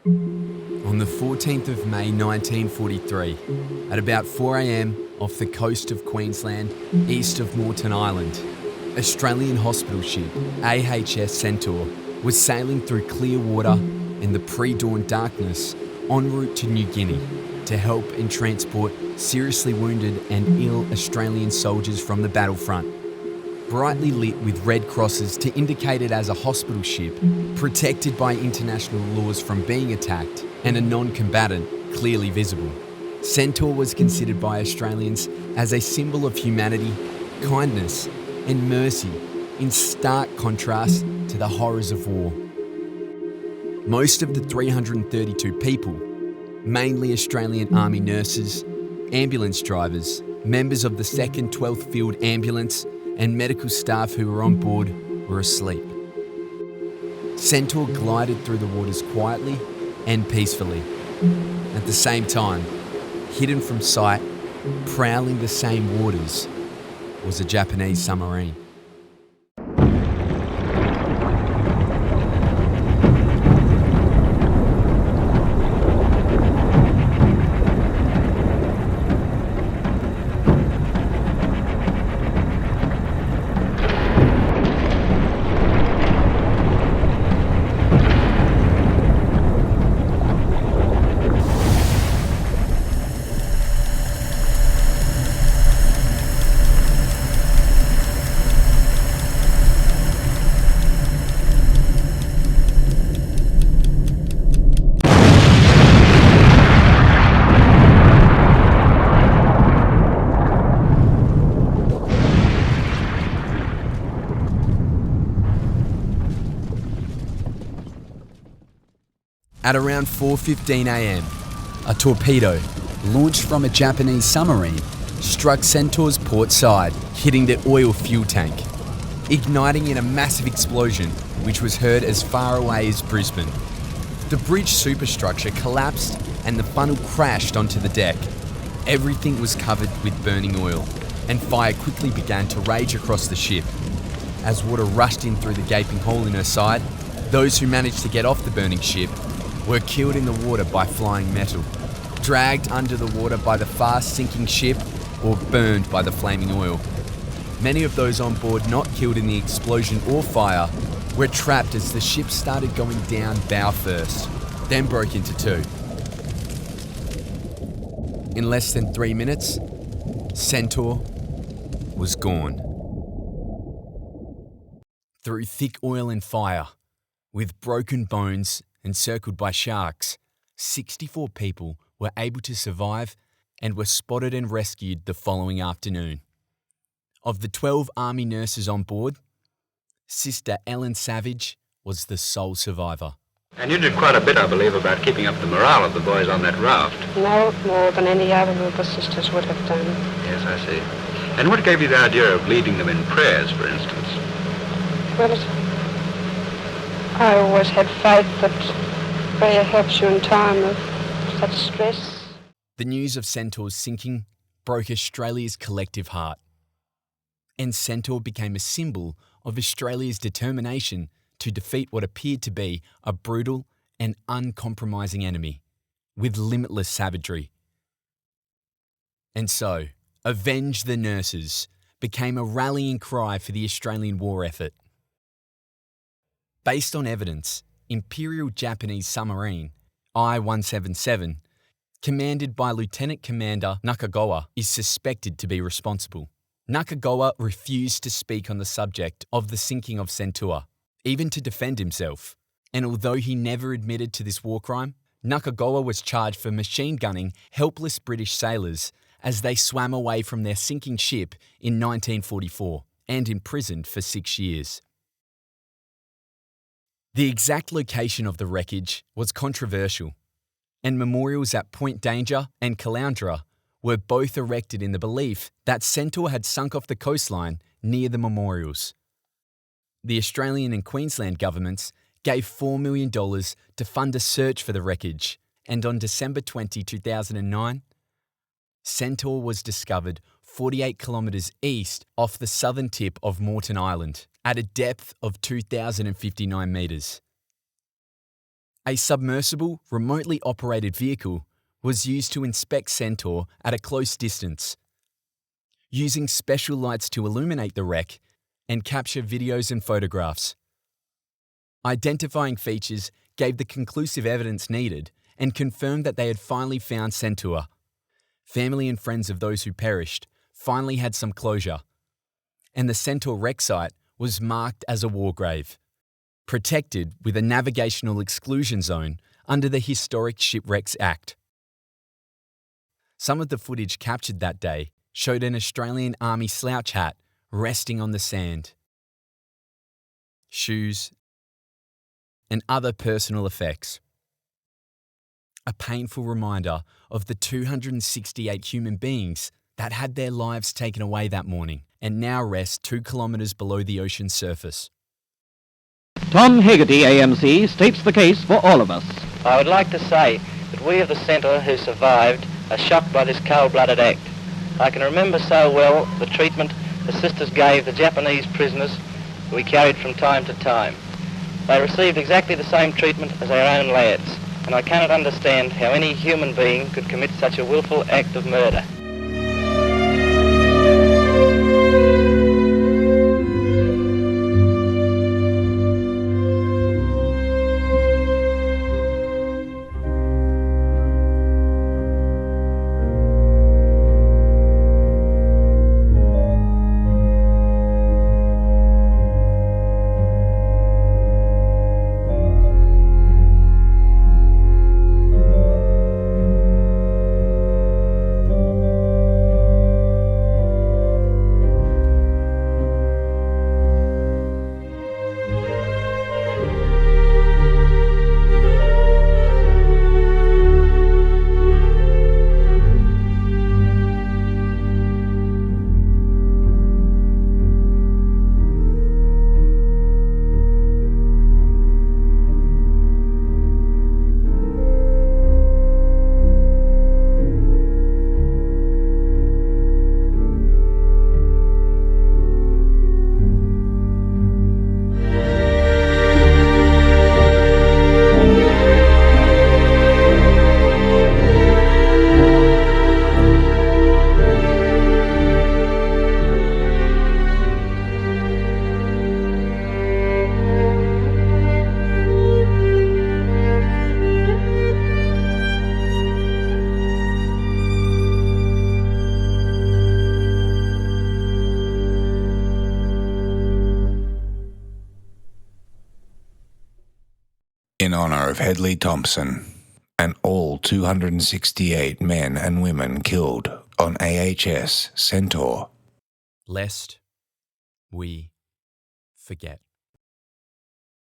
On the 14th of May 1943, at about 4 a.m. off the coast of Queensland, east of Moreton Island, Australian hospital ship AHS Centaur was sailing through clear water in the pre-dawn darkness en route to New Guinea to help and transport seriously wounded and ill Australian soldiers from the battlefront. Brightly lit with red crosses to indicate it as a hospital ship, protected by international laws from being attacked, and a non-combatant clearly visible. Centaur was considered by Australians as a symbol of humanity, kindness, and mercy, in stark contrast to the horrors of war. Most of the 332 people, mainly Australian Army nurses, ambulance drivers, members of the 2nd 12th Field Ambulance, and medical staff who were on board were asleep. Centaur glided through the waters quietly and peacefully. At the same time, hidden from sight, prowling the same waters, was a Japanese submarine. At around 4:15 a.m, a torpedo, launched from a Japanese submarine, struck Centaur's port side, hitting the oil fuel tank, igniting in a massive explosion which was heard as far away as Brisbane. The bridge superstructure collapsed and the funnel crashed onto the deck. Everything was covered with burning oil, and fire quickly began to rage across the ship. As water rushed in through the gaping hole in her side, those who managed to get off the burning ship were killed in the water by flying metal, dragged under the water by the fast-sinking ship, or burned by the flaming oil. Many of those on board not killed in the explosion or fire were trapped as the ship started going down bow first, then broke into two. In less than 3 minutes, Centaur was gone. Through thick oil and fire, with broken bones encircled by sharks, 64 people were able to survive and were spotted and rescued the following afternoon. Of the 12 Army nurses on board, Sister Ellen Savage was the sole survivor. And you did quite a bit, I believe, about keeping up the morale of the boys on that raft. No more than any other of the sisters would have done. Yes, I see. And what gave you the idea of leading them in prayers, for instance? Well, I always had faith that prayer helps you in time of such stress. The news of Centaur's sinking broke Australia's collective heart, and Centaur became a symbol of Australia's determination to defeat what appeared to be a brutal and uncompromising enemy with limitless savagery. And so, Avenge the Nurses became a rallying cry for the Australian war effort. Based on evidence, Imperial Japanese submarine I-177, commanded by Lieutenant Commander Nakagawa, is suspected to be responsible. Nakagawa refused to speak on the subject of the sinking of Centaur, even to defend himself. And although he never admitted to this war crime, Nakagawa was charged for machine gunning helpless British sailors as they swam away from their sinking ship in 1944 and imprisoned for 6 years. The exact location of the wreckage was controversial, and memorials at Point Danger and Caloundra were both erected in the belief that Centaur had sunk off the coastline near the memorials. The Australian and Queensland governments gave $4 million to fund a search for the wreckage, and on December 20, 2009, Centaur was discovered 48 kilometres east off the southern tip of Moreton Island at a depth of 2,059 metres. A submersible, remotely operated vehicle was used to inspect Centaur at a close distance, using special lights to illuminate the wreck and capture videos and photographs. Identifying features gave the conclusive evidence needed and confirmed that they had finally found Centaur. Family and friends of those who perished finally had some closure, and the Centaur wreck site was marked as a war grave, protected with a navigational exclusion zone under the Historic Shipwrecks Act. Some of the footage captured that day showed an Australian Army slouch hat resting on the sand, shoes, and other personal effects. A painful reminder of the 268 human beings that had their lives taken away that morning and now rest 2 kilometres below the ocean's surface. Tom Hegarty, AMC, states the case for all of us. I would like to say that we of the Centaur who survived are shocked by this cold-blooded act. I can remember so well the treatment the sisters gave the Japanese prisoners we carried from time to time. They received exactly the same treatment as our own lads, and I cannot understand how any human being could commit such a willful act of murder. In honour of Hedley Thompson and all 268 men and women killed on AHS Centaur. Lest we forget.